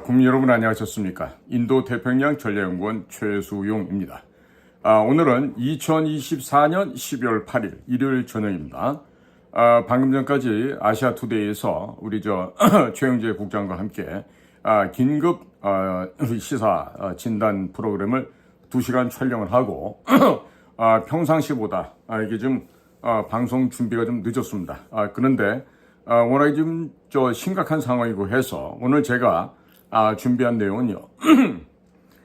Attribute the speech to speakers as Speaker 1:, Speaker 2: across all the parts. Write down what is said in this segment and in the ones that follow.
Speaker 1: 국민 여러분 안녕하셨습니까? 인도 태평양 전략연구원 최수용입니다. 오늘은 2024년 12월 8일 일요일 저녁입니다. 방금 전까지 아시아투데이에서 우리 최영재 국장과 함께 긴급 시사 진단 프로그램을 2시간 촬영을 하고 평상시보다 이게 좀 방송 준비가 좀 늦었습니다. 그런데 워낙에 좀 심각한 상황이고 해서 오늘 제가 준비한 내용은요.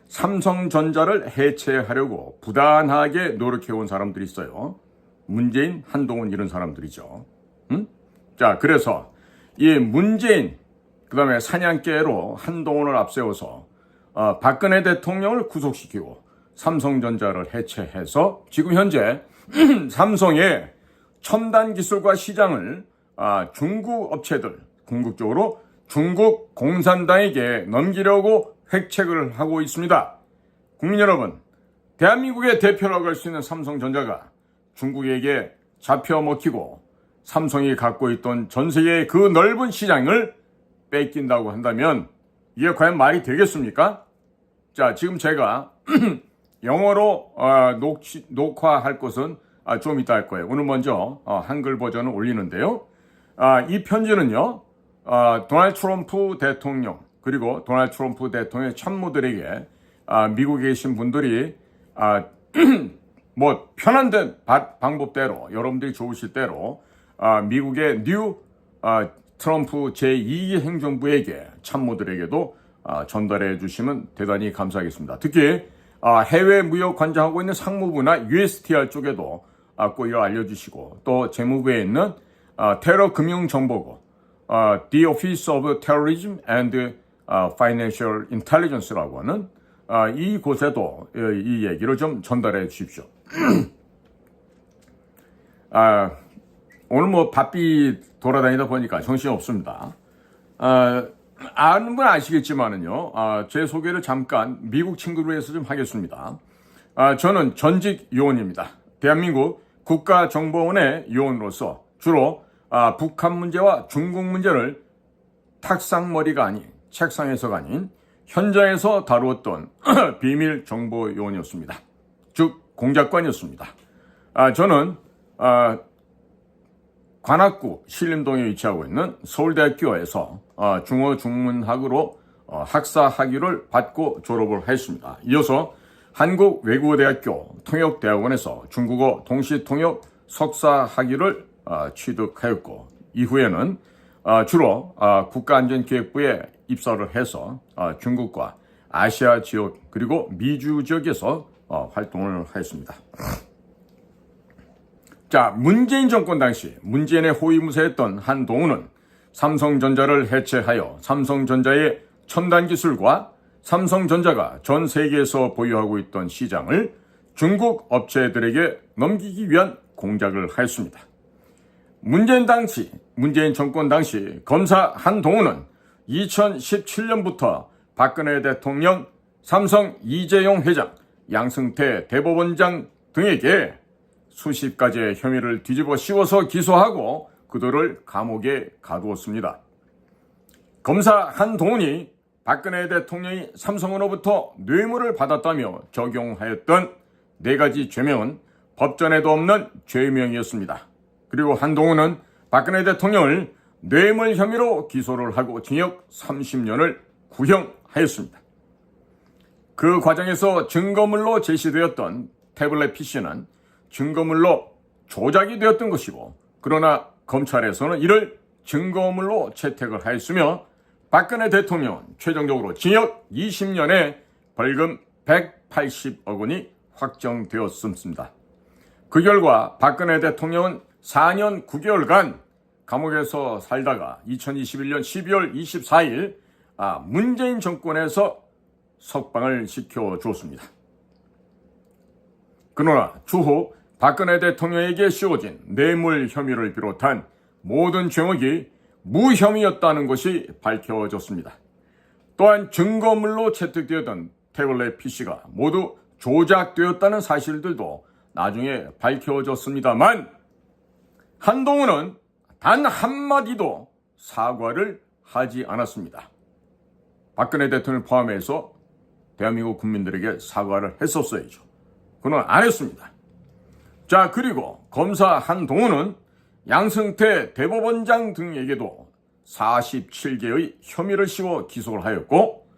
Speaker 1: 삼성전자를 해체하려고 부단하게 노력해온 사람들이 있어요. 문재인, 한동훈 이런 사람들이죠. 자, 그래서 이 문재인, 그 다음에 사냥개로 한동훈을 앞세워서 박근혜 대통령을 구속시키고 삼성전자를 해체해서 지금 현재 삼성의 첨단 기술과 시장을 중국 업체들, 궁극적으로 중국 공산당에게 넘기려고 획책을 하고 있습니다. 국민 여러분, 대한민국의 대표라고 할 수 있는 삼성전자가 중국에게 잡혀 먹히고 삼성이 갖고 있던 전 세계의 그 넓은 시장을 뺏긴다고 한다면 이게 과연 말이 되겠습니까? 자, 지금 제가 영어로 녹화할 것은 좀 이따 할 거예요. 오늘 먼저 한글 버전을 올리는데요. 이 편지는요, 도널드 트럼프 대통령 그리고 도널드 트럼프 대통령의 참모들에게 미국에 계신 분들이 뭐 편한 방법대로 여러분들이 좋으실 대로 미국의 뉴 트럼프 제2기 행정부에게 참모들에게도 전달해 주시면 대단히 감사하겠습니다. 특히 해외 무역 관장하고 있는 상무부나 USTR 쪽에도 꼭 이거 알려주시고 또 재무부에 있는 테러 금융정보국 The Office of Terrorism and Financial Intelligence라고 하는 이곳에도 이 얘기를 좀 전달해 주십시오. 오늘 뭐 바삐 돌아다니다 보니까 정신이 없습니다. 아는 분 아시겠지만은요, 제 소개를 잠깐 미국 친구로 해서 좀 하겠습니다. 저는 전직 요원입니다. 대한민국 국가정보원의 요원으로서 주로 북한 문제와 중국 문제를 탁상머리가 아닌 책상에서가 아닌 현장에서 다루었던 비밀 정보 요원이었습니다. 즉 공작관이었습니다. 저는 관악구 신림동에 위치하고 있는 서울대학교에서 중어중문학으로 학사 학위를 받고 졸업을 했습니다. 이어서 한국외국어대학교 통역대학원에서 중국어 동시통역 석사 학위를 취득하였고 이후에는 주로 국가안전기획부에 입사를 해서 중국과 아시아 지역 그리고 미주 지역에서 활동을 하였습니다. 자, 문재인 정권 당시 문재인의 호위무사였던 한동훈은 삼성전자를 해체하여 삼성전자의 첨단 기술과 삼성전자가 전 세계에서 보유하고 있던 시장을 중국 업체들에게 넘기기 위한 공작을 하였습니다. 문재인 정권 당시 검사 한동훈은 2017년부터 박근혜 대통령, 삼성 이재용 회장, 양승태 대법원장 등에게 수십 가지의 혐의를 뒤집어 씌워서 기소하고 그들을 감옥에 가두었습니다. 검사 한동훈이 박근혜 대통령이 삼성으로부터 뇌물을 받았다며 적용하였던 4가지 죄명은 법전에도 없는 죄명이었습니다. 그리고 한동훈은 박근혜 대통령을 뇌물 혐의로 기소를 하고 징역 30년을 구형하였습니다. 그 과정에서 증거물로 제시되었던 태블릿 PC는 증거물로 조작이 되었던 것이고 그러나 검찰에서는 이를 증거물로 채택을 하였으며 박근혜 대통령은 최종적으로 징역 20년에 벌금 180억 원이 확정되었습니다. 그 결과 박근혜 대통령은 4년 9개월간 감옥에서 살다가 2021년 12월 24일 문재인 정권에서 석방을 시켜주었습니다. 그러나 추후 박근혜 대통령에게 씌워진 뇌물 혐의를 비롯한 모든 죄목이 무혐의였다는 것이 밝혀졌습니다. 또한 증거물로 채택되었던 태블릿 PC가 모두 조작되었다는 사실들도 나중에 밝혀졌습니다만 한동훈은 단 한마디도 사과를 하지 않았습니다. 박근혜 대통령을 포함해서 대한민국 국민들에게 사과를 했었어야죠. 그는 안 했습니다. 자, 그리고 검사 한동훈은 양승태 대법원장 등에게도 47개의 혐의를 씌워 기소를 하였고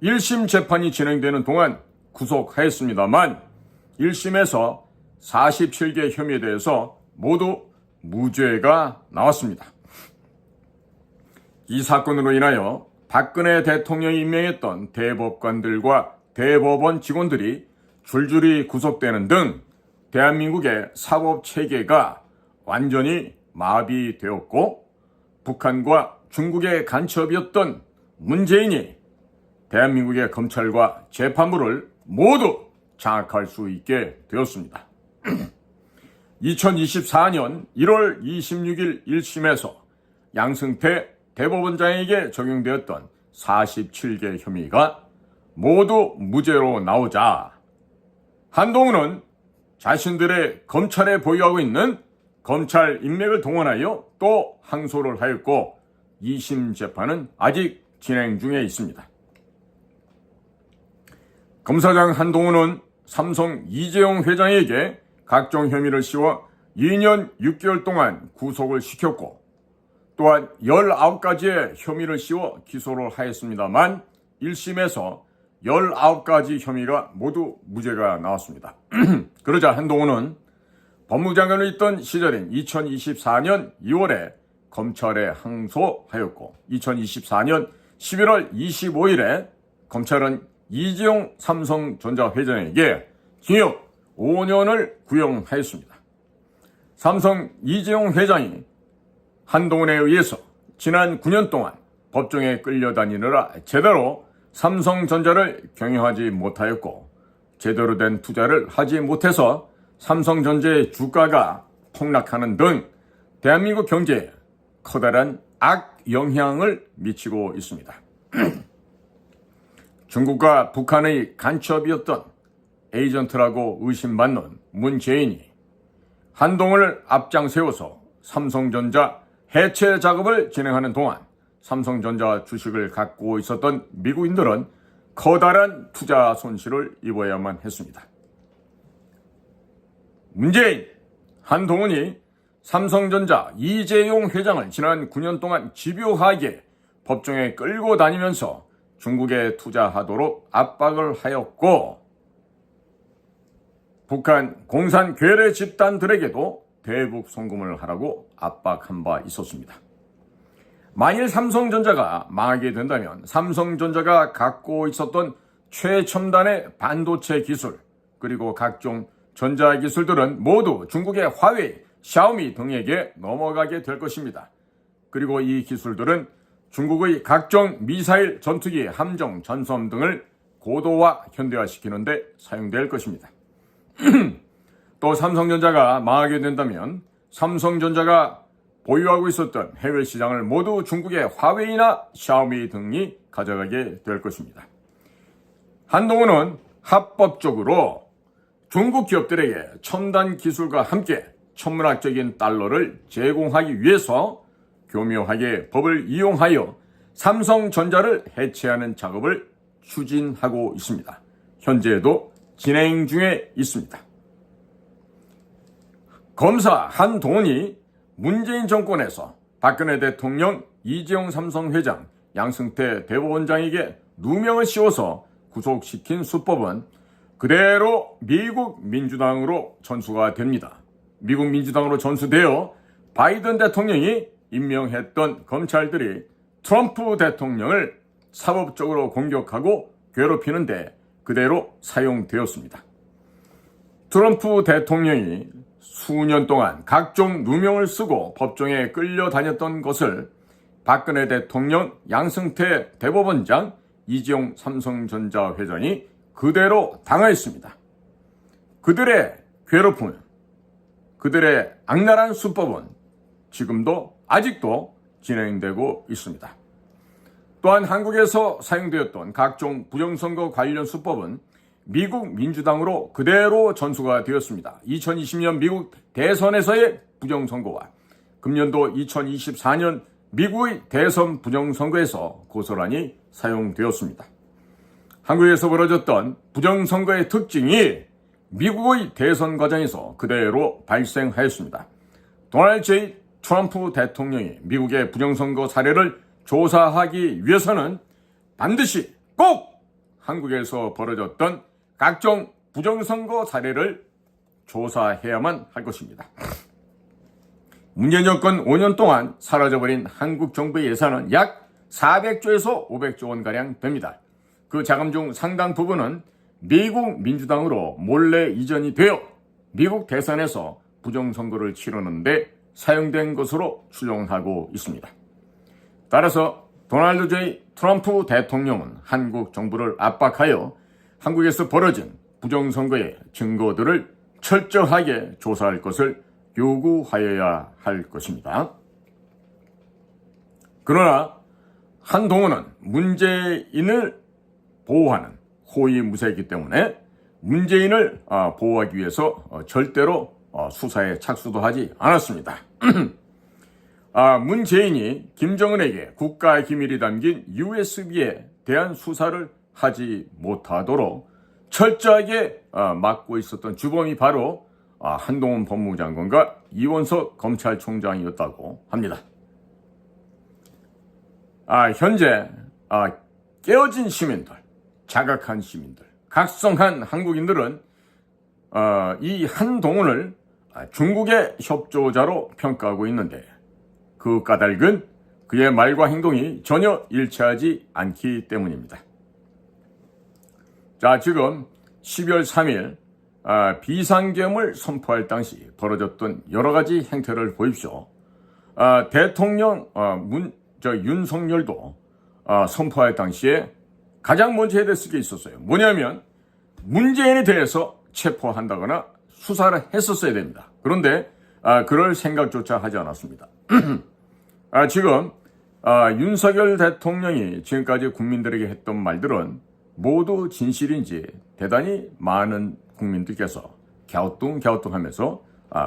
Speaker 1: 1심 재판이 진행되는 동안 구속하였습니다만 1심에서 47개 혐의에 대해서 모두 무죄가 나왔습니다. 이 사건으로 인하여 박근혜 대통령이 임명했던 대법관들과 대법원 직원들이 줄줄이 구속되는 등 대한민국의 사법체계가 완전히 마비되었고 북한과 중국의 간첩이었던 문재인이 대한민국의 검찰과 재판부를 모두 장악할 수 있게 되었습니다. 2024년 1월 26일 1심에서 양승태 대법원장에게 적용되었던 47개 혐의가 모두 무죄로 나오자 한동훈은 자신들의 검찰에 보유하고 있는 검찰 인맥을 동원하여 또 항소를 하였고 2심 재판은 아직 진행 중에 있습니다. 검사장 한동훈은 삼성 이재용 회장에게 각종 혐의를 씌워 2년 6개월 동안 구속을 시켰고 또한 19가지의 혐의를 씌워 기소를 하였습니다만 1심에서 19가지 혐의가 모두 무죄가 나왔습니다. 그러자 한동훈은 법무장관을 있던 시절인 2024년 2월에 검찰에 항소하였고 2024년 11월 25일에 검찰은 이재용 삼성전자 회장에게 징역 5년을 구형하였습니다. 삼성 이재용 회장이 한동훈에 의해서 지난 9년 동안 법정에 끌려다니느라 제대로 삼성전자를 경영하지 못하였고 제대로 된 투자를 하지 못해서 삼성전자의 주가가 폭락하는 등 대한민국 경제에 커다란 악영향을 미치고 있습니다. 중국과 북한의 간첩이었던 에이전트라고 의심받는 문재인이 한동훈을 앞장 세워서 삼성전자 해체 작업을 진행하는 동안 삼성전자 주식을 갖고 있었던 미국인들은 커다란 투자 손실을 입어야만 했습니다. 문재인, 한동훈이 삼성전자 이재용 회장을 지난 9년 동안 집요하게 법정에 끌고 다니면서 중국에 투자하도록 압박을 하였고 북한 공산 괴뢰 집단들에게도 대북 송금을 하라고 압박한 바 있었습니다. 만일 삼성전자가 망하게 된다면 삼성전자가 갖고 있었던 최첨단의 반도체 기술 그리고 각종 전자기술들은 모두 중국의 화웨이, 샤오미 등에게 넘어가게 될 것입니다. 그리고 이 기술들은 중국의 각종 미사일, 전투기, 함정, 전섬 등을 고도화, 현대화시키는 데 사용될 것입니다. 또 삼성전자가 망하게 된다면 삼성전자가 보유하고 있었던 해외 시장을 모두 중국의 화웨이나 샤오미 등이 가져가게 될 것입니다. 한동훈은 합법적으로 중국 기업들에게 첨단 기술과 함께 천문학적인 달러를 제공하기 위해서 교묘하게 법을 이용하여 삼성전자를 해체하는 작업을 추진하고 있습니다. 현재도 진행 중에 있습니다. 검사 한동훈이 문재인 정권에서 박근혜 대통령, 이재용 삼성회장, 양승태 대법원장에게 누명을 씌워서 구속시킨 수법은 그대로 미국 민주당으로 전수가 됩니다. 미국 민주당으로 전수되어 바이든 대통령이 임명했던 검찰들이 트럼프 대통령을 사법적으로 공격하고 괴롭히는데 그대로 사용되었습니다. 트럼프 대통령이 수년 동안 각종 누명을 쓰고 법정에 끌려다녔던 것을 박근혜 대통령, 양승태 대법원장, 이재용 삼성전자 회장이 그대로 당하였습니다. 그들의 괴롭힘은, 그들의 악랄한 수법은 지금도 아직도 진행되고 있습니다. 또한 한국에서 사용되었던 각종 부정선거 관련 수법은 미국 민주당으로 그대로 전수가 되었습니다. 2020년 미국 대선에서의 부정선거와 금년도 2024년 미국의 대선 부정선거에서 고스란히 사용되었습니다. 한국에서 벌어졌던 부정선거의 특징이 미국의 대선 과정에서 그대로 발생하였습니다. 도널드 J. 트럼프 대통령이 미국의 부정선거 사례를 조사하기 위해서는 반드시 꼭 한국에서 벌어졌던 각종 부정선거 사례를 조사해야만 할 것입니다. 문재인 정권 5년 동안 사라져버린 한국 정부의 예산은 약 400조에서 500조 원가량 됩니다. 그 자금 중 상당 부분은 미국 민주당으로 몰래 이전이 되어 미국 대선에서 부정선거를 치르는데 사용된 것으로 추정하고 있습니다. 따라서 도널드 J. 트럼프 대통령은 한국 정부를 압박하여 한국에서 벌어진 부정선거의 증거들을 철저하게 조사할 것을 요구하여야 할 것입니다. 그러나 한동훈은 문재인을 보호하는 호위무사이기 때문에 문재인을 보호하기 위해서 절대로 수사에 착수도 하지 않았습니다. 문재인이 김정은에게 국가 기밀이 담긴 USB에 대한 수사를 하지 못하도록 철저하게 막고 있었던 주범이 바로 한동훈 법무장관과 이원석 검찰총장이었다고 합니다. 현재 깨어진 시민들, 자각한 시민들, 각성한 한국인들은 이 한동훈을 중국의 협조자로 평가하고 있는데 그 까닭은 그의 말과 행동이 전혀 일치하지 않기 때문입니다. 지금 12월 3일 비상계엄을 선포할 당시 벌어졌던 여러 가지 행태를 보십시오. 대통령 윤석열도 선포할 당시에 가장 먼저 해야 될 게 있었어요. 뭐냐면 문재인에 대해서 체포한다거나 수사를 했었어야 됩니다. 그런데 그럴 생각조차 하지 않았습니다. 지금 윤석열 대통령이 지금까지 국민들에게 했던 말들은 모두 진실인지 대단히 많은 국민들께서 갸우뚱갸우뚱하면서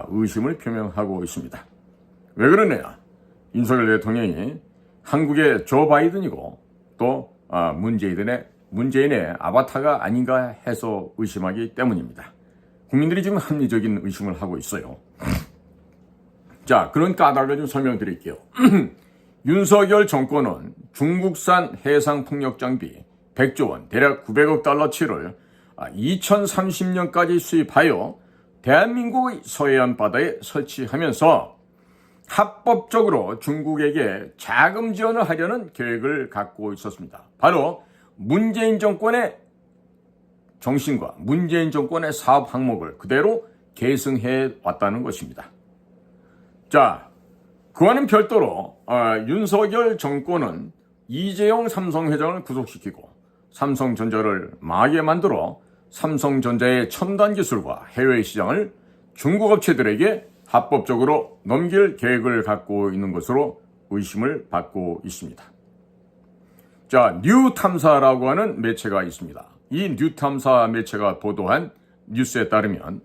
Speaker 1: 의심을 표명하고 있습니다. 왜 그러냐? 윤석열 대통령이 한국의 조 바이든이고 또 문재인의 아바타가 아닌가 해서 의심하기 때문입니다. 국민들이 지금 합리적인 의심을 하고 있어요. 그런 까닭을 좀 설명드릴게요. 윤석열 정권은 중국산 해상폭력 장비 100조 원, 대략 900억 달러치를 2030년까지 수입하여 대한민국의 서해안 바다에 설치하면서 합법적으로 중국에게 자금 지원을 하려는 계획을 갖고 있었습니다. 바로 문재인 정권의 정신과 문재인 정권의 사업 항목을 그대로 계승해 왔다는 것입니다. 그와는 별도로 윤석열 정권은 이재용 삼성회장을 구속시키고 삼성전자를 망하게 만들어 삼성전자의 첨단 기술과 해외 시장을 중국 업체들에게 합법적으로 넘길 계획을 갖고 있는 것으로 의심을 받고 있습니다. 뉴탐사라고 하는 매체가 있습니다. 이 뉴탐사 매체가 보도한 뉴스에 따르면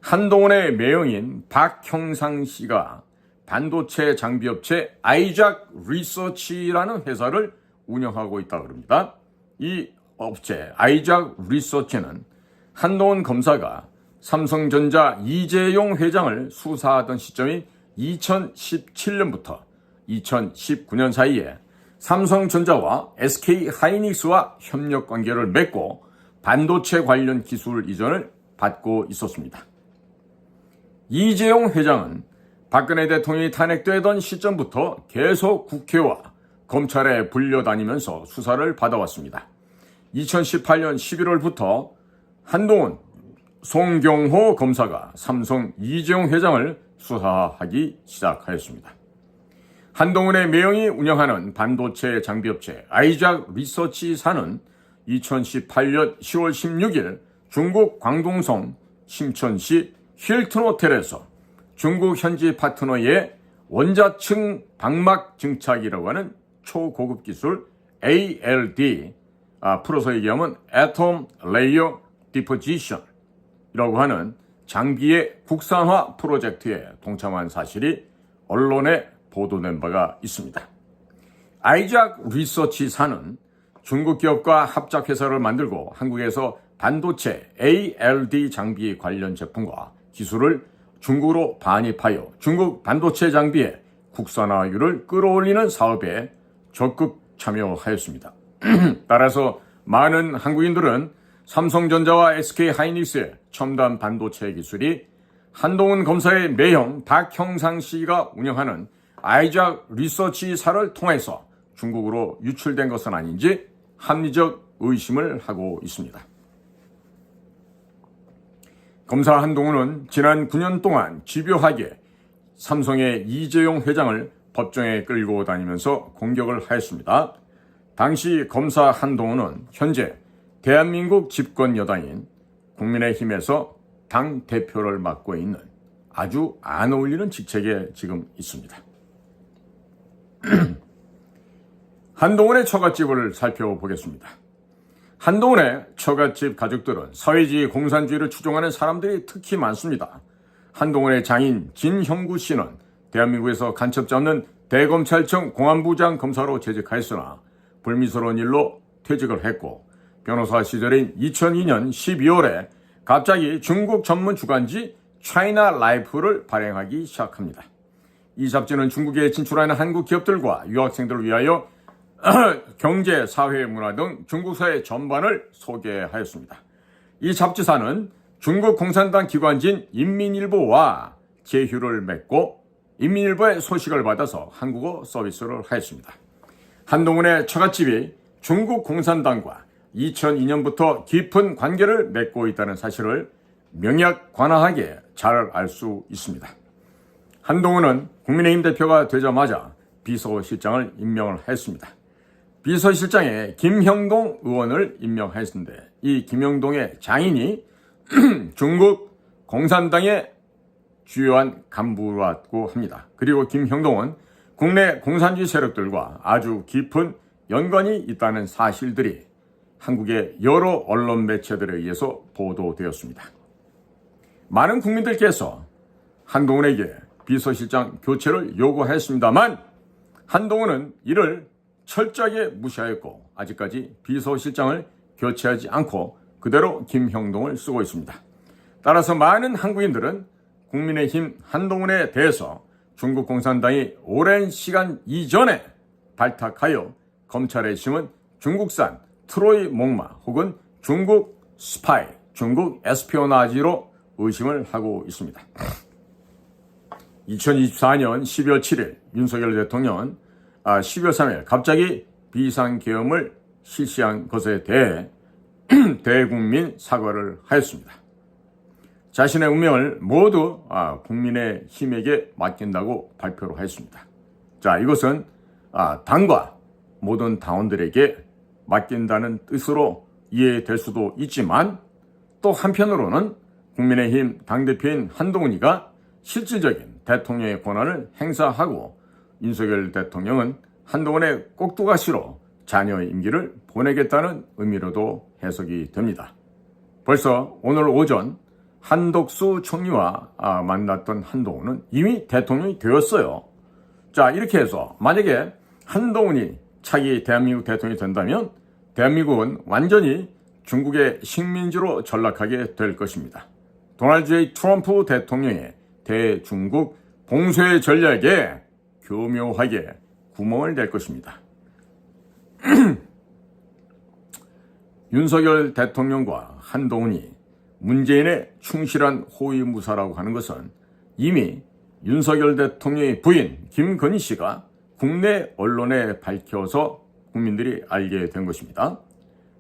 Speaker 1: 한동훈의 매형인 박형상 씨가 반도체 장비업체 아이작 리서치라는 회사를 운영하고 있다고 합니다. 이 업체 아이작 리서치는 한동훈 검사가 삼성전자 이재용 회장을 수사하던 시점인 2017년부터 2019년 사이에 삼성전자와 SK하이닉스와 협력 관계를 맺고 반도체 관련 기술 이전을 받고 있었습니다. 이재용 회장은 박근혜 대통령이 탄핵되던 시점부터 계속 국회와 검찰에 불려다니면서 수사를 받아왔습니다. 2018년 11월부터 한동훈, 송경호 검사가 삼성 이재용 회장을 수사하기 시작하였습니다. 한동훈의 매형이 운영하는 반도체 장비업체 아이작 리서치사는 2018년 10월 16일 중국 광동성 심천시 힐튼 호텔에서 중국 현지 파트너의 원자층 방막 증착이라고 하는 초고급 기술 ALD, 풀어서 얘기하면 Atom Layer Deposition이라고 하는 장비의 국산화 프로젝트에 동참한 사실이 언론에 보도된 바가 있습니다. 아이작 리서치사는 중국 기업과 합작회사를 만들고 한국에서 반도체 ALD 장비 관련 제품과 기술을 중국으로 반입하여 중국 반도체 장비의 국산화율을 끌어올리는 사업에 적극 참여하였습니다. 따라서 많은 한국인들은 삼성전자와 SK하이닉스의 첨단 반도체 기술이 한동훈 검사의 매형 박형상 씨가 운영하는 아이작 리서치사를 통해서 중국으로 유출된 것은 아닌지 합리적 의심을 하고 있습니다. 검사 한동훈은 지난 9년 동안 집요하게 삼성의 이재용 회장을 법정에 끌고 다니면서 공격을 하였습니다. 당시 검사 한동훈은 현재 대한민국 집권 여당인 국민의힘에서 당 대표를 맡고 있는 아주 안 어울리는 직책에 지금 있습니다. 한동훈의 처갓집을 살펴보겠습니다. 한동훈의 처갓집 가족들은 사회주의 공산주의를 추종하는 사람들이 특히 많습니다. 한동훈의 장인 진형구 씨는 대한민국에서 간첩지 없는 대검찰청 공안부장 검사로 재직하였으나 불미스러운 일로 퇴직을 했고 변호사 시절인 2002년 12월에 갑자기 중국 전문 주간지 차이나 라이프를 발행하기 시작합니다. 이 잡지는 중국에 진출하는 한국 기업들과 유학생들을 위하여 경제, 사회, 문화 등 중국 사회 전반을 소개하였습니다. 이 잡지사는 중국 공산당 기관지인 인민일보와 제휴를 맺고 인민일보의 소식을 받아서 한국어 서비스를 하였습니다. 한동훈의 처갓집이 중국 공산당과 2002년부터 깊은 관계를 맺고 있다는 사실을 명약관하하게 잘 알 수 있습니다. 한동훈은 국민의힘 대표가 되자마자 비서실장을 임명을 했습니다. 비서실장에 김형동 의원을 임명했는데 이 김형동의 장인이 중국 공산당의 주요한 간부라고 합니다. 그리고 김형동은 국내 공산주의 세력들과 아주 깊은 연관이 있다는 사실들이 한국의 여러 언론 매체들에 의해서 보도되었습니다. 많은 국민들께서 한동훈에게 비서실장 교체를 요구했습니다만 한동훈은 이를 철저하게 무시하였고 아직까지 비서실장을 교체하지 않고 그대로 김형동을 쓰고 있습니다. 따라서 많은 한국인들은 국민의힘 한동훈에 대해서 중국 공산당이 오랜 시간 이전에 발탁하여 검찰에 심은 중국산 트로이 목마 혹은 중국 스파이, 중국 에스피오나지로 의심을 하고 있습니다. 2024년 12월 7일 윤석열 대통령은 12월 3일 갑자기 비상계엄을 실시한 것에 대해 대국민 사과를 하였습니다. 자신의 운명을 모두 국민의 힘에게 맡긴다고 발표를 했습니다. 자, 이것은 당과 모든 당원들에게 맡긴다는 뜻으로 이해될 수도 있지만 또 한편으로는 국민의힘 당대표인 한동훈이가 실질적인 대통령의 권한을 행사하고 윤석열 대통령은 한동훈의 꼭두가시로 자녀의 임기를 보내겠다는 의미로도 해석이 됩니다. 벌써 오늘 오전 한덕수 총리와 만났던 한동훈은 이미 대통령이 되었어요. 자, 이렇게 해서 만약에 한동훈이 차기 대한민국 대통령이 된다면 대한민국은 완전히 중국의 식민지로 전락하게 될 것입니다. 도널드 J. 트럼프 대통령의 대중국 봉쇄 전략에 교묘하게 구멍을 낼 것입니다. 윤석열 대통령과 한동훈이 문재인의 충실한 호위무사라고 하는 것은 이미 윤석열 대통령의 부인 김건희 씨가 국내 언론에 밝혀서 국민들이 알게 된 것입니다.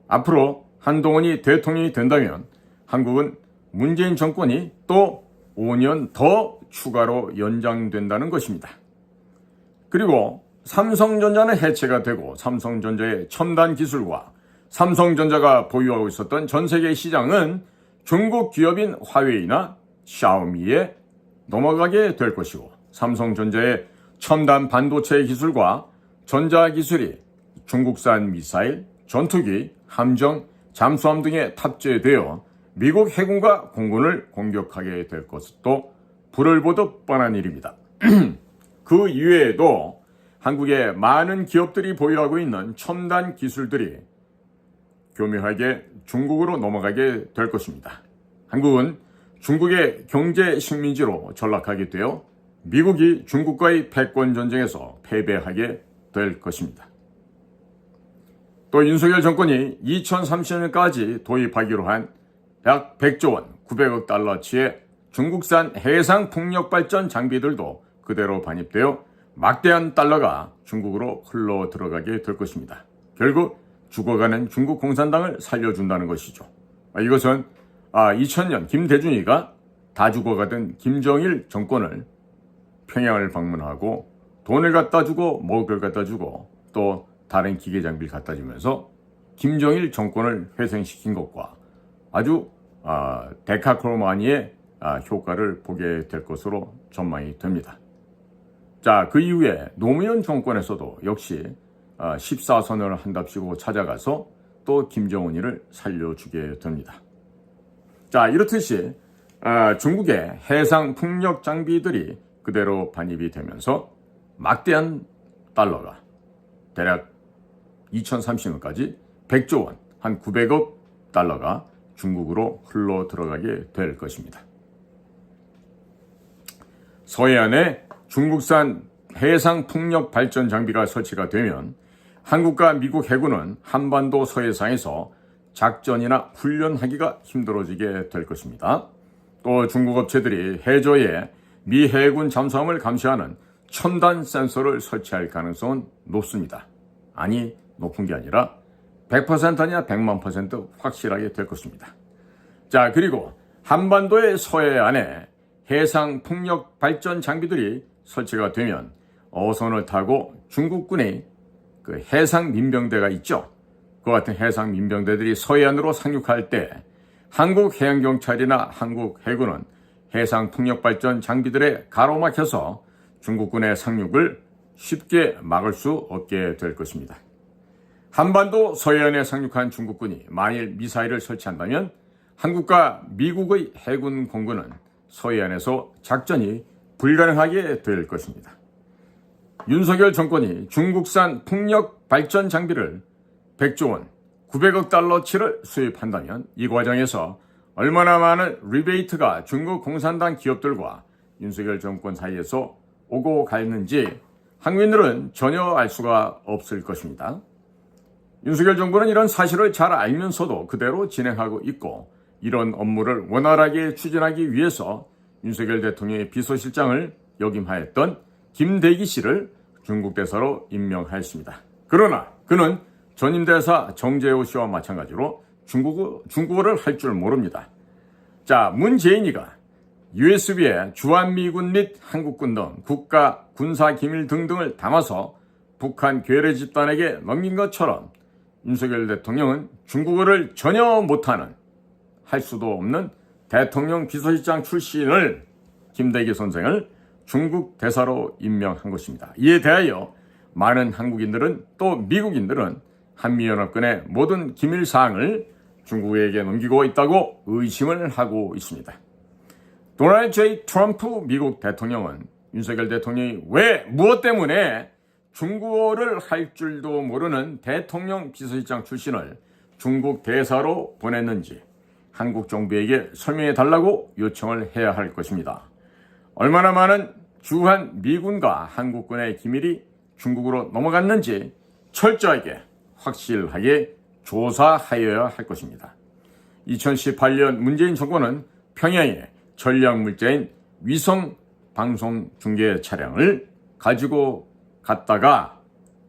Speaker 1: 앞으로 한동훈이 대통령이 된다면 한국은 문재인 정권이 또 5년 더 추가로 연장된다는 것입니다. 그리고 삼성전자는 해체가 되고 삼성전자의 첨단 기술과 삼성전자가 보유하고 있었던 전 세계 시장은 중국 기업인 화웨이나 샤오미에 넘어가게 될 것이고 삼성전자의 첨단 반도체 기술과 전자기술이 중국산 미사일, 전투기, 함정, 잠수함 등에 탑재되어 미국 해군과 공군을 공격하게 될 것도 불을 보듯 뻔한 일입니다. 그 이외에도 한국의 많은 기업들이 보유하고 있는 첨단 기술들이 교묘하게 중국으로 넘어가게 될 것입니다. 한국은 중국의 경제 식민지로 전락하게 되어 미국이 중국과의 패권 전쟁에서 패배하게 될 것입니다. 또 윤석열 정권이 2030년까지 도입하기로 한 약 100조 원, 900억 달러치의 중국산 해상 풍력 발전 장비들도 그대로 반입되어 막대한 달러가 중국으로 흘러 들어가게 될 것입니다. 결국 죽어가는 중국 공산당을 살려준다는 것이죠. 이것은 2000년 김대중이가 다 죽어가던 김정일 정권을 평양을 방문하고 돈을 갖다 주고 먹을 걸 갖다 주고 또 다른 기계 장비를 갖다 주면서 김정일 정권을 회생시킨 것과 아주 데카크로마니의 효과를 보게 될 것으로 전망이 됩니다. 자, 그 이후에 노무현 정권에서도 역시 14선을 한답시고 찾아가서 또 김정은이를 살려주게 됩니다. 자, 이렇듯이 중국의 해상 풍력 장비들이 그대로 반입이 되면서 막대한 달러가 대략 2030년까지 100조 원, 한 900억 달러가 중국으로 흘러 들어가게 될 것입니다. 서해안에 중국산 해상 풍력 발전 장비가 설치가 되면 한국과 미국 해군은 한반도 서해상에서 작전이나 훈련하기가 힘들어지게 될 것입니다. 또 중국 업체들이 해저에 미 해군 잠수함을 감시하는 첨단 센서를 설치할 가능성은 높습니다. 아니, 높은 게 아니라 100% 아니야 100만 % 확실하게 될 것입니다. 자, 그리고 한반도의 서해안에 해상 풍력 발전 장비들이 설치가 되면 어선을 타고 중국군의 그 해상 민병대가 있죠. 그 같은 해상 민병대들이 서해안으로 상륙할 때 한국 해양경찰이나 한국 해군은 해상 풍력 발전 장비들에 가로막혀서 중국군의 상륙을 쉽게 막을 수 없게 될 것입니다. 한반도 서해안에 상륙한 중국군이 만일 미사일을 설치한다면 한국과 미국의 해군 공군은 서해안에서 작전이 불가능하게 될 것입니다. 윤석열 정권이 중국산 풍력 발전 장비를 100조 원, 900억 달러치를 수입한다면 이 과정에서 얼마나 많은 리베이트가 중국 공산당 기업들과 윤석열 정권 사이에서 오고 갔는지 한국인들은 전혀 알 수가 없을 것입니다. 윤석열 정부는 이런 사실을 잘 알면서도 그대로 진행하고 있고 이런 업무를 원활하게 추진하기 위해서 윤석열 대통령의 비서실장을 역임하였던 김대기 씨를 중국 대사로 임명하였습니다. 그러나 그는 전임 대사 정재호 씨와 마찬가지로 중국어를 할 줄 모릅니다. 자, 문재인이가 USB에 주한미군 및 한국군 등 국가 군사 기밀 등등을 담아서 북한 괴뢰 집단에게 넘긴 것처럼 윤석열 대통령은 중국어를 전혀 못하는, 할 수도 없는 대통령 비서실장 출신을 김대기 선생을 중국 대사로 임명한 것입니다. 이에 대하여 많은 한국인들은 또 미국인들은 한미연합군의 모든 기밀사항을 중국에게 넘기고 있다고 의심을 하고 있습니다. 도널드 J. 트럼프 미국 대통령은 윤석열 대통령이 왜 무엇 때문에 중국어를 할 줄도 모르는 대통령 비서실장 출신을 중국 대사로 보냈는지 한국 정부에게 설명해 달라고 요청을 해야 할 것입니다. 얼마나 많은 주한 미군과 한국군의 기밀이 중국으로 넘어갔는지 철저하게 확실하게 조사하여야 할 것입니다. 2018년 문재인 정권은 평양에 전략물자인 위성 방송 중계 차량을 가지고 갔다가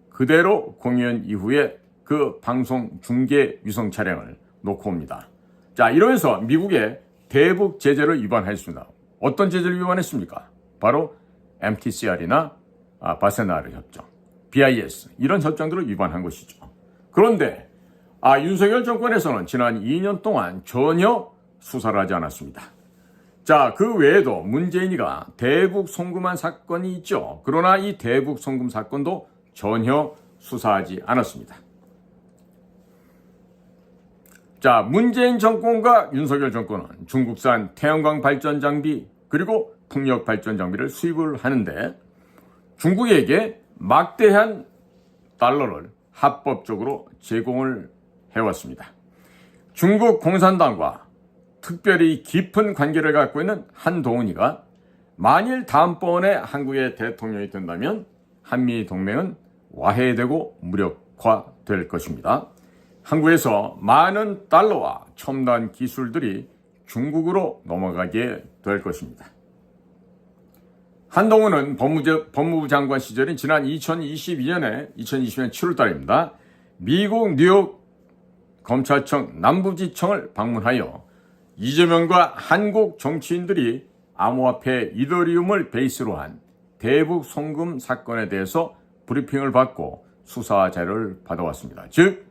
Speaker 1: 그대로 공연 이후에 그 방송 중계 위성 차량을 놓고 옵니다. 자, 이러면서 미국의 대북 제재를 위반했습니다. 어떤 제재를 위반했습니까? 바로 MTCR이나 바세나르 협정, BIS 이런 협정들을 위반한 것이죠. 그런데 윤석열 정권에서는 지난 2년 동안 전혀 수사를 하지 않았습니다. 자, 그 외에도 문재인이가 대북 송금한 사건이 있죠. 그러나 이 대북 송금 사건도 전혀 수사하지 않았습니다. 자, 문재인 정권과 윤석열 정권은 중국산 태양광 발전 장비 그리고 풍력 발전 장비를 수입을 하는데 중국에게 막대한 달러를 합법적으로 제공을 해왔습니다. 중국 공산당과 특별히 깊은 관계를 갖고 있는 한동훈이가 만일 다음번에 한국의 대통령이 된다면 한미 동맹은 와해되고 무력화될 것입니다. 한국에서 많은 달러와 첨단 기술들이 중국으로 넘어가게 될 것입니다. 한동훈은 법무부 장관 시절인 지난 2020년 7월달입니다. 미국 뉴욕 검찰청 남부지청을 방문하여 이재명과 한국 정치인들이 암호화폐 이더리움을 베이스로 한 대북 송금 사건에 대해서 브리핑을 받고 수사 자료를 받아왔습니다. 즉,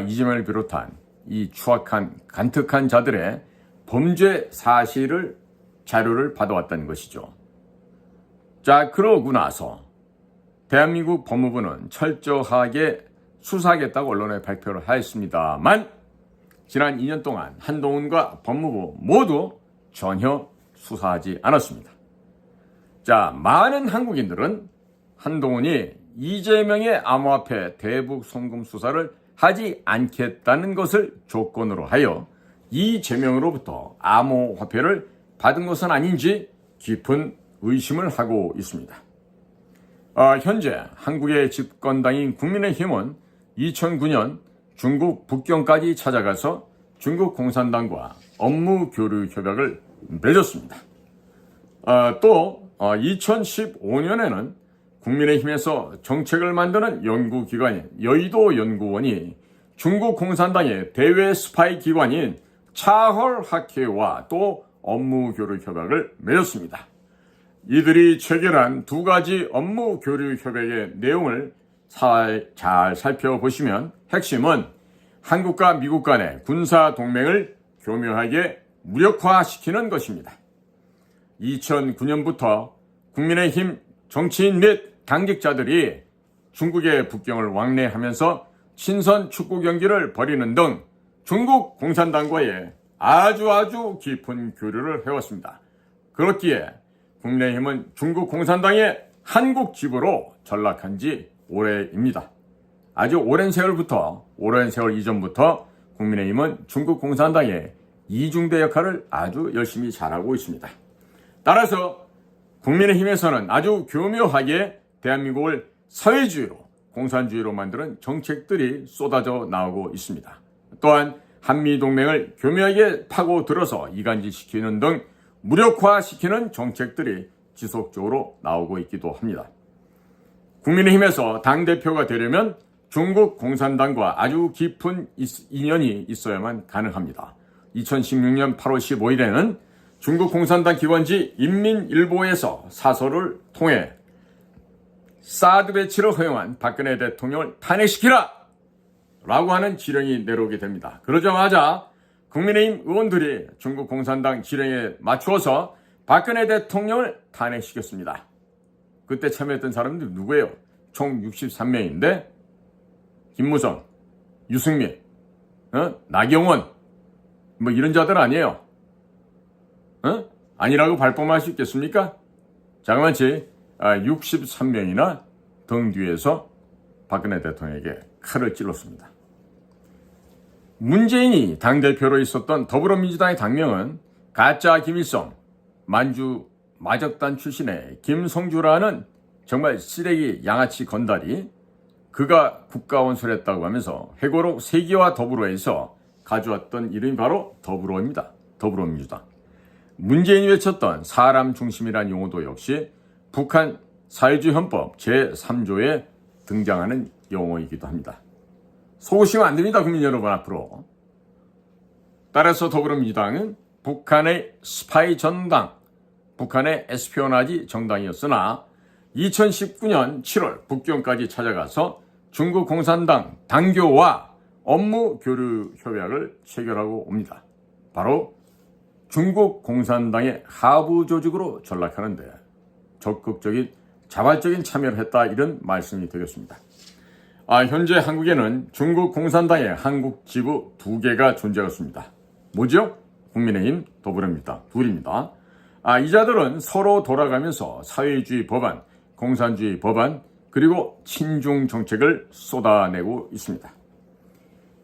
Speaker 1: 이재명을 비롯한 이 추악한 간특한 자들의 범죄 사실을 자료를 받아왔다는 것이죠. 자, 그러고 나서 대한민국 법무부는 철저하게 수사하겠다고 언론에 발표를 하였습니다만 지난 2년 동안 한동훈과 법무부 모두 전혀 수사하지 않았습니다. 자, 많은 한국인들은 한동훈이 이재명의 암호화폐 대북 송금 수사를 하지 않겠다는 것을 조건으로 하여 이재명으로부터 암호화폐를 받은 것은 아닌지 깊은 의심을 하고 있습니다. 현재 한국의 집권당인 국민의힘은 2009년 중국 북경까지 찾아가서 중국 공산당과 업무 교류 협약을 맺었습니다. 또 2015년에는 국민의힘에서 정책을 만드는 연구기관인 여의도연구원이 중국 공산당의 대외 스파이 기관인 차헐학회와 또 업무 교류 협약을 맺었습니다. 이들이 체결한 두 가지 업무 교류 협약의 내용을 잘 살펴보시면 핵심은 한국과 미국 간의 군사 동맹을 교묘하게 무력화시키는 것입니다. 2009년부터 국민의힘 정치인 및 당직자들이 중국의 북경을 왕래하면서 친선 축구 경기를 벌이는 등 중국 공산당과의 아주 깊은 교류를 해왔습니다. 그렇기에 국민의힘은 중국 공산당의 한국 집으로 전락한 지 오래입니다. 아주 오랜 세월 이전부터 국민의힘은 중국 공산당의 이중대 역할을 아주 열심히 잘하고 있습니다. 따라서 국민의힘에서는 아주 교묘하게 대한민국을 사회주의로 공산주의로 만드는 정책들이 쏟아져 나오고 있습니다. 또한 한미동맹을 교묘하게 파고들어서 이간질시키는 등 무력화시키는 정책들이 지속적으로 나오고 있기도 합니다. 국민의힘에서 당대표가 되려면 중국 공산당과 아주 깊은 인연이 있어야만 가능합니다. 2016년 8월 15일에는 중국 공산당 기관지 인민일보에서 사설을 통해 사드 배치를 허용한 박근혜 대통령을 탄핵시키라! 라고 하는 지령이 내려오게 됩니다. 그러자마자 국민의힘 의원들이 중국 공산당 지령에 맞추어서 박근혜 대통령을 탄핵시켰습니다. 그때 참여했던 사람들이 누구예요? 총 63명인데 김무성, 유승민, 나경원 뭐 이런 자들 아니에요. 아니라고 발뺌할 수 있겠습니까? 자그마치 63명이나 등 뒤에서 박근혜 대통령에게 칼을 찔렀습니다. 문재인이 당대표로 있었던 더불어민주당의 당명은 가짜 김일성, 만주 마적단 출신의 김성주라는 정말 쓰레기 양아치 건달이 그가 국가원수를 했다고 하면서 회고록 3개와 더불어에서 가져왔던 이름이 바로 더불어입니다. 더불어민주당. 문재인이 외쳤던 사람 중심이란 용어도 역시 북한 사회주의 헌법 제3조에 등장하는 용어이기도 합니다. 속으시면 안 됩니다, 국민 여러분 앞으로. 따라서 더불어민주당은 북한의 스파이 정당, 북한의 에스피오나지 정당이었으나 2019년 7월 북경까지 찾아가서 중국 공산당 당교와 업무 교류 협약을 체결하고 옵니다. 바로 중국 공산당의 하부 조직으로 전락하는데 적극적인 자발적인 참여를 했다, 이런 말씀이 되겠습니다. 현재 한국에는 중국 공산당의 한국 지부 2개가 존재하였습니다. 뭐죠? 국민의힘, 더불어민주당 둘입니다. 이 자들은 서로 돌아가면서 사회주의 법안, 공산주의 법안, 그리고 친중 정책을 쏟아내고 있습니다.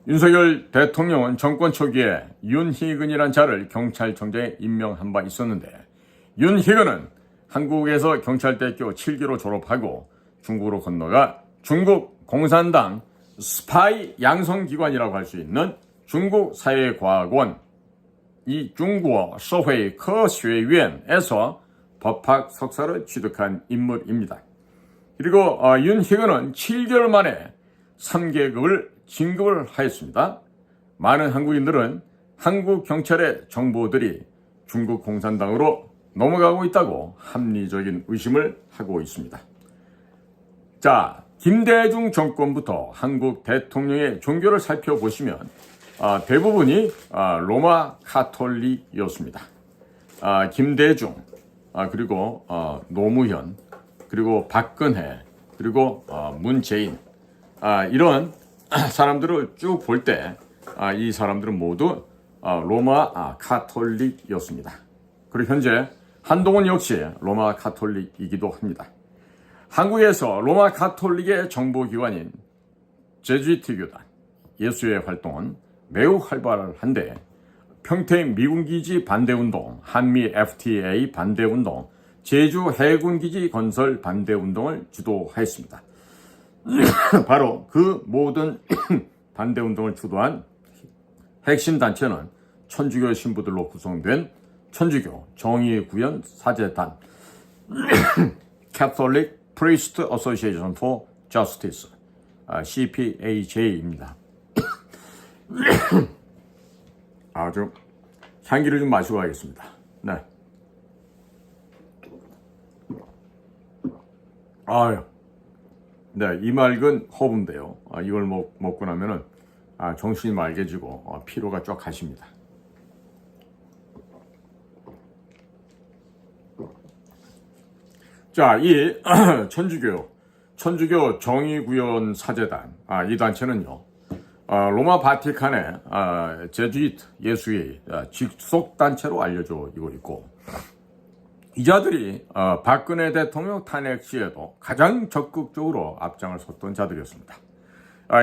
Speaker 1: 윤석열 대통령은 정권 초기에 윤희근이란 자를 경찰청장에 임명한 바 있었는데, 윤희근은 한국에서 경찰대학교 7기로 졸업하고 중국으로 건너가 중국 공산당 스파이 양성기관이라고 할 수 있는 중국 사회과학원 이 중국어社会科学院에서 법학 석사를 취득한 인물입니다. 그리고 윤희근은 7개월 만에 3계급을 진급을 하였습니다. 많은 한국인들은 한국 경찰의 정보들이 중국 공산당으로 넘어가고 있다고 합리적인 의심을 하고 있습니다. 자, 김대중 정권부터 한국 대통령의 종교를 살펴보시면 대부분이 로마 카톨릭이었습니다. 김대중, 그리고 노무현, 그리고 박근혜, 그리고 문재인, 이런 사람들을 쭉 볼 때 이 사람들은 모두 로마 카톨릭이었습니다. 그리고 현재 한동훈 역시 로마 카톨릭이기도 합니다. 한국에서 로마 카톨릭의 정보기관인 제주이트 교단 예수의 활동은 매우 활발한데, 평택 미군기지 반대운동, 한미 FTA 반대운동, 제주 해군기지 건설 반대운동을 주도하였습니다. 바로 그 모든 반대운동을 주도한 핵심 단체는 천주교 신부들로 구성된 천주교 정의구현 사제단 Catholic Priest Association for Justice CPAJ입니다. 좀 향기를 좀 마시고 가겠습니다. 네. 네, 이 맑은 허브인데요. 이걸 먹고 나면은 정신이 맑아지고 피로가 쫙 가십니다. 자, 이 천주교 정의구현 사제단, 이 단체는요, 로마 바티칸의 제주이트 예수의 직속 단체로 알려지고 있고, 이 자들이 박근혜 대통령 탄핵 시에도 가장 적극적으로 앞장을 섰던 자들이었습니다.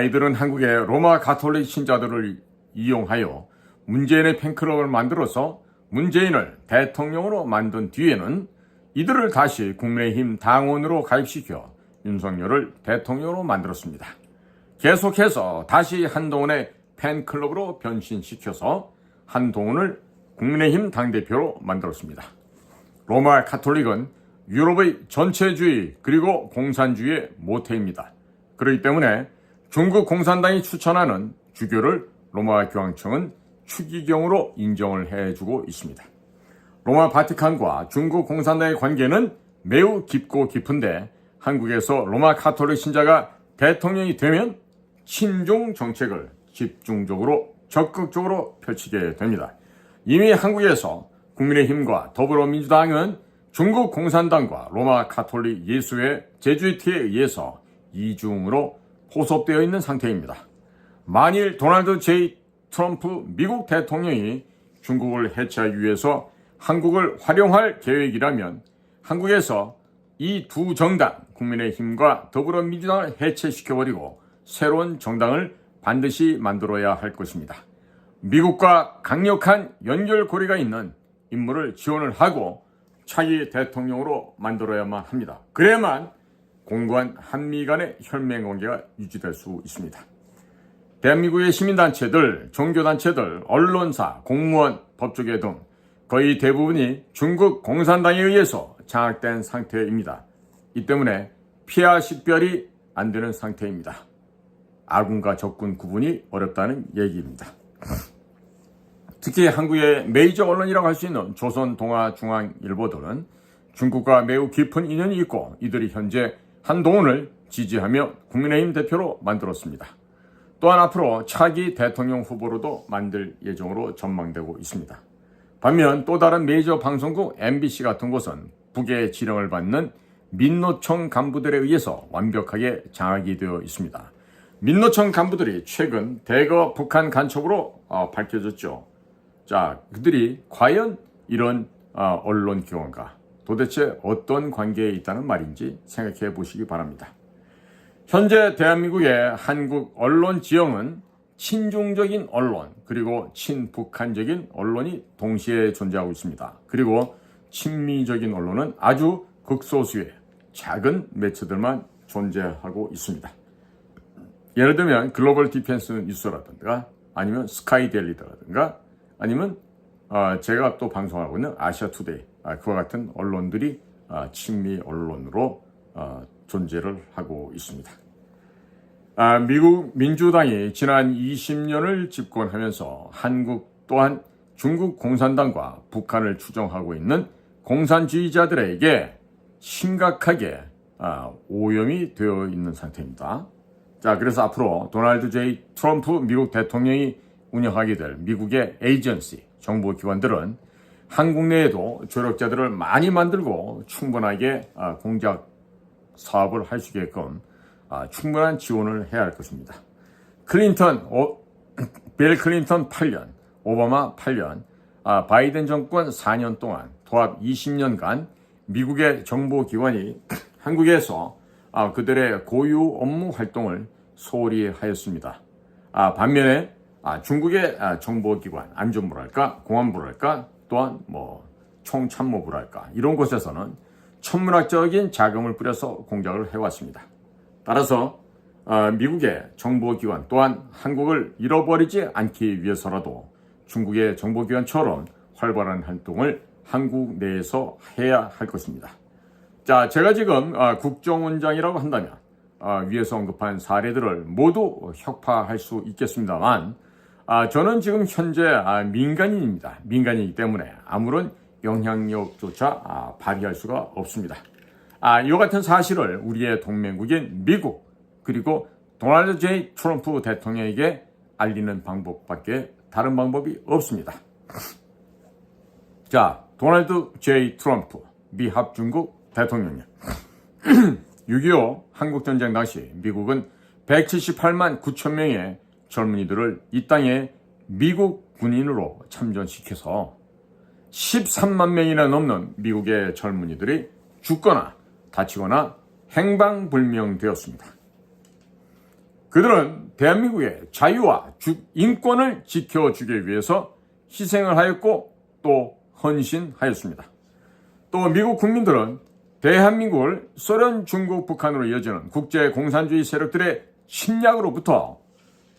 Speaker 1: 이들은 한국의 로마 가톨릭 신자들을 이용하여 문재인의 팬클럽을 만들어서 문재인을 대통령으로 만든 뒤에는 이들을 다시 국민의힘 당원으로 가입시켜 윤석열을 대통령으로 만들었습니다. 계속해서 다시 한동훈의 팬클럽으로 변신시켜서 한동훈을 국민의힘 당대표로 만들었습니다. 로마 카톨릭은 유럽의 전체주의 그리고 공산주의의 모태입니다. 그렇기 때문에 중국 공산당이 추천하는 주교를 로마 교황청은 추기경으로 인정을 해주고 있습니다. 로마 바티칸과 중국 공산당의 관계는 매우 깊고 깊은데, 한국에서 로마 카톨릭 신자가 대통령이 되면 친중 정책을 집중적으로 적극적으로 펼치게 됩니다. 이미 한국에서 국민의힘과 더불어민주당은 중국 공산당과 로마 카톨릭 예수의 제주이트에 의해서 이중으로 포섭되어 있는 상태입니다. 만일 도널드 J. 트럼프 미국 대통령이 중국을 해체하기 위해서 한국을 활용할 계획이라면 한국에서 이 두 정당, 국민의힘과 더불어민주당을 해체시켜버리고 새로운 정당을 반드시 만들어야 할 것입니다. 미국과 강력한 연결고리가 있는 인물을 지원을 하고 차기 대통령으로 만들어야만 합니다. 그래야만 공고한 한미 간의 혈맹관계가 유지될 수 있습니다. 대한민국의 시민단체들, 종교단체들, 언론사, 공무원, 법조계 등 거의 대부분이 중국 공산당에 의해서 장악된 상태입니다. 이 때문에 피하 식별이 안 되는 상태입니다. 아군과 적군 구분이 어렵다는 얘기입니다. 특히 한국의 메이저 언론이라고 할 수 있는 조선동아중앙일보들은 중국과 매우 깊은 인연이 있고, 이들이 현재 한동훈을 지지하며 국민의힘 대표로 만들었습니다. 또한 앞으로 차기 대통령 후보로도 만들 예정으로 전망되고 있습니다. 반면 또 다른 메이저 방송국 MBC 같은 곳은 북의 지령을 받는 민노총 간부들에 의해서 완벽하게 장악이 되어 있습니다. 민노총 간부들이 최근 대거 북한 간첩으로 밝혀졌죠. 자, 그들이 과연 이런 언론 기관과 도대체 어떤 관계에 있다는 말인지 생각해 보시기 바랍니다. 현재 대한민국의 한국 언론 지형은 친중적인 언론 그리고 친북한적인 언론이 동시에 존재하고 있습니다. 그리고 친미적인 언론은 아주 극소수의 작은 매체들만 존재하고 있습니다. 예를 들면 글로벌 디펜스 뉴스라든가 아니면 스카이데일리라든가 아니면 제가 또 방송하고 있는 아시아투데이 그와 같은 언론들이 친미 언론으로 존재를 하고 있습니다. 미국 민주당이 지난 20년을 집권하면서 한국 또한 중국 공산당과 북한을 추종하고 있는 공산주의자들에게 심각하게 오염이 되어 있는 상태입니다. 자, 그래서 앞으로 도널드 J. 트럼프 미국 대통령이 운영하게 될 미국의 에이전시, 정보기관들은 한국 내에도 조력자들을 많이 만들고 충분하게 공작 사업을 할 수 있게끔 충분한 지원을 해야 할 것입니다. 빌 클린턴 8년, 오바마 8년, 바이든 정권 4년 동안 도합 20년간 미국의 정보기관이 한국에서 그들의 고유 업무 활동을 소홀히 하였습니다. 반면에 중국의 정보기관, 안전부랄까, 공안부랄까, 또한 총참모부랄까 이런 곳에서는 천문학적인 자금을 뿌려서 공작을 해왔습니다. 따라서 미국의 정보기관 또한 한국을 잃어버리지 않기 위해서라도 중국의 정보기관처럼 활발한 활동을 한국 내에서 해야 할 것입니다. 자, 제가 지금 국정원장이라고 한다면 위에서 언급한 사례들을 모두 혁파할 수 있겠습니다만 저는 지금 현재 민간인입니다. 민간인이기 때문에 아무런 영향력조차 발휘할 수가 없습니다. 이와 같은 사실을 우리의 동맹국인 미국 그리고 도널드 J. 트럼프 대통령에게 알리는 방법밖에 다른 방법이 없습니다. 자, 도널드 J. 트럼프 미합 중국 대통령님 6.25 한국전쟁 당시 미국은 178만 9천 명의 젊은이들을 이 땅에 미국 군인으로 참전시켜서 13만 명이나 넘는 미국의 젊은이들이 죽거나 다치거나 행방불명되었습니다. 그들은 대한민국의 자유와 인권을 지켜주기 위해서 희생을 하였고 또 헌신하였습니다. 또 미국 국민들은 대한민국을 소련, 중국, 북한으로 이어지는 국제 공산주의 세력들의 침략으로부터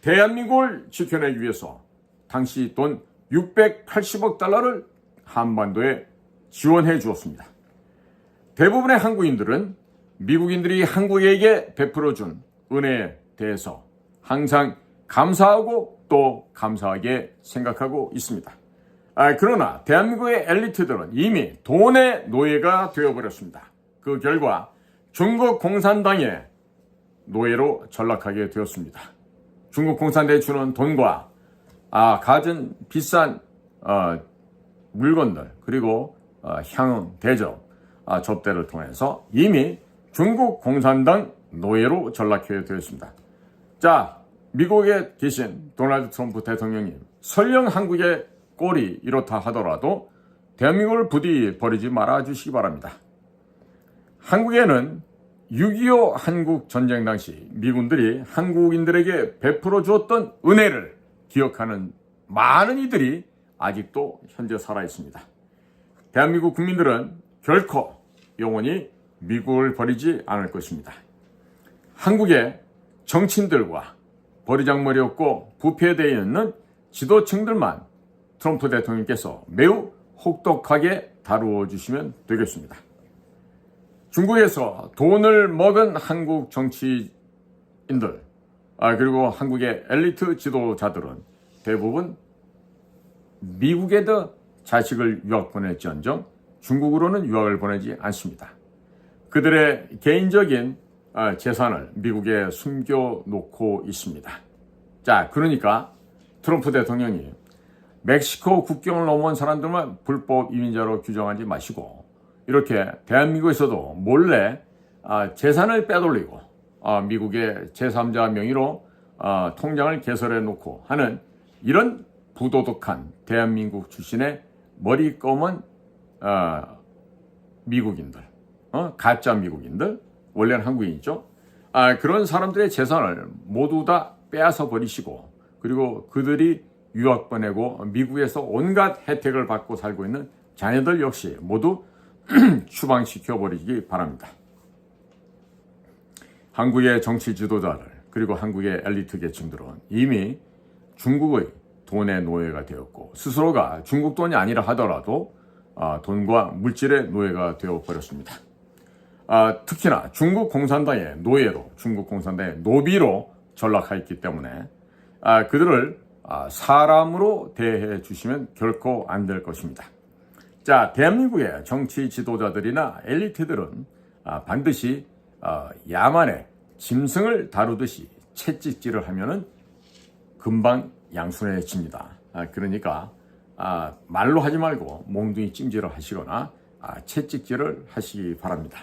Speaker 1: 대한민국을 지켜내기 위해서 당시 돈 680억 달러를 한반도에 지원해 주었습니다. 대부분의 한국인들은 미국인들이 한국에게 베풀어준 은혜에 대해서 항상 감사하고 또 감사하게 생각하고 있습니다. 그러나 대한민국의 엘리트들은 이미 돈의 노예가 되어버렸습니다. 그 결과 중국 공산당의 노예로 전락하게 되었습니다. 중국 공산당이 주는 돈과 갖은 비싼 물건들 그리고 향응, 대접, 접대를 통해서 이미 중국 공산당 노예로 전락하게 되었습니다. 자, 미국에 계신 도널드 트럼프 대통령님, 설령 한국의 꼴이 이렇다 하더라도 대한민국을 부디 버리지 말아주시기 바랍니다. 한국에는 6.25 한국 전쟁 당시 미군들이 한국인들에게 베풀어 주었던 은혜를 기억하는 많은 이들이 아직도 현재 살아 있습니다. 대한민국 국민들은 결코 영원히 미국을 버리지 않을 것입니다. 한국의 정치인들과 버리장머리 없고 부패되어 있는 지도층들만 트럼프 대통령께서 매우 혹독하게 다루어 주시면 되겠습니다. 중국에서 돈을 먹은 한국 정치인들 그리고 한국의 엘리트 지도자들은 대부분 미국에도 자식을 유학 보낼지언정 중국으로는 유학을 보내지 않습니다. 그들의 개인적인 재산을 미국에 숨겨놓고 있습니다. 자, 그러니까 트럼프 대통령이 멕시코 국경을 넘어온 사람들만 불법 이민자로 규정하지 마시고 이렇게 대한민국에서도 몰래 재산을 빼돌리고 미국의 제3자 명의로 통장을 개설해 놓고 하는 이런 부도덕한 대한민국 출신의 머리 검은 미국인들, 가짜 미국인들, 원래는 한국인이죠. 그런 사람들의 재산을 모두 다 빼앗아 버리시고, 그리고 그들이 유학 보내고 미국에서 온갖 혜택을 받고 살고 있는 자녀들 역시 모두 추방시켜 버리기 바랍니다. 한국의 정치 지도자들 그리고 한국의 엘리트 계층들은 이미 중국의 돈의 노예가 되었고, 스스로가 중국 돈이 아니라 하더라도 돈과 물질의 노예가 되어버렸습니다. 특히나 중국 공산당의 노예로, 중국 공산당의 노비로 전락하였기 때문에 그들을 사람으로 대해 주시면 결코 안 될 것입니다. 자, 대한민국의 정치 지도자들이나 엘리트들은 반드시 야만의 짐승을 다루듯이 채찍질을 하면은 금방 양순해집니다. 그러니까 말로 하지 말고 몽둥이 찜질을 하시거나 채찍질을 하시기 바랍니다.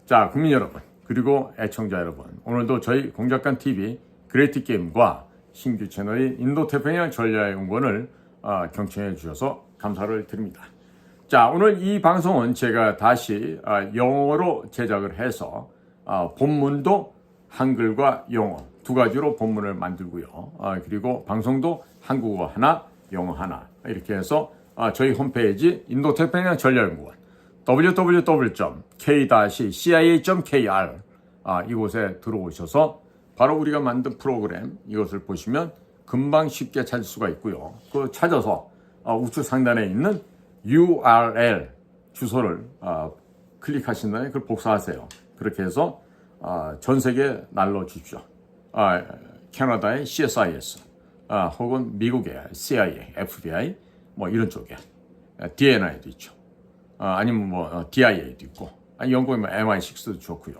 Speaker 1: 자, 국민 여러분 그리고 애청자 여러분, 오늘도 저희 공작관TV 그레이트 게임과 신규 채널인 인도태평양 전략연구원을 경청해 주셔서 감사를 드립니다. 자, 오늘 이 방송은 제가 다시 영어로 제작을 해서 본문도 한글과 영어 두 가지로 본문을 만들고요. 그리고 방송도 한국어 하나, 영어 하나 이렇게 해서 저희 홈페이지 인도태평양 전략연구원 www.k-cia.kr 이곳에 들어오셔서 바로 우리가 만든 프로그램 이것을 보시면 금방 쉽게 찾을 수가 있고요. 그 찾아서 우측 상단에 있는 URL 주소를 클릭하신 다음에 그걸 복사하세요. 그렇게 해서 전 세계에 날려주십시오. 캐나다의 CSIS 혹은 미국의 CIA, FBI 뭐 이런 쪽에 DNI도 있죠. 아니면 뭐 DIA도 있고, 영국의 뭐 MI6도 좋고요.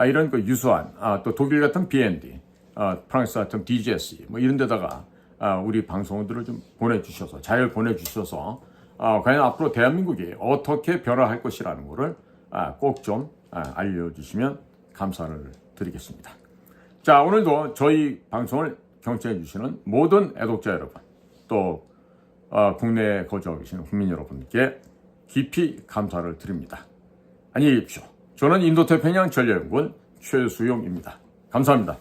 Speaker 1: 이런 그 유수한 또 독일 같은 BND, 프랑스 같은 DGSE 뭐 이런 데다가 우리 방송들을 좀 보내주셔서 잘 보내주셔서 과연 앞으로 대한민국이 어떻게 변화할 것이라는 것을 꼭 좀 알려주시면 감사를 드리겠습니다. 자, 오늘도 저희 방송을 경청해 주시는 모든 애독자 여러분, 또 국내에 거주하고 계시는 국민 여러분께 깊이 감사를 드립니다. 안녕히 계십시오. 저는 인도태평양 전략연구원 최수용입니다. 감사합니다.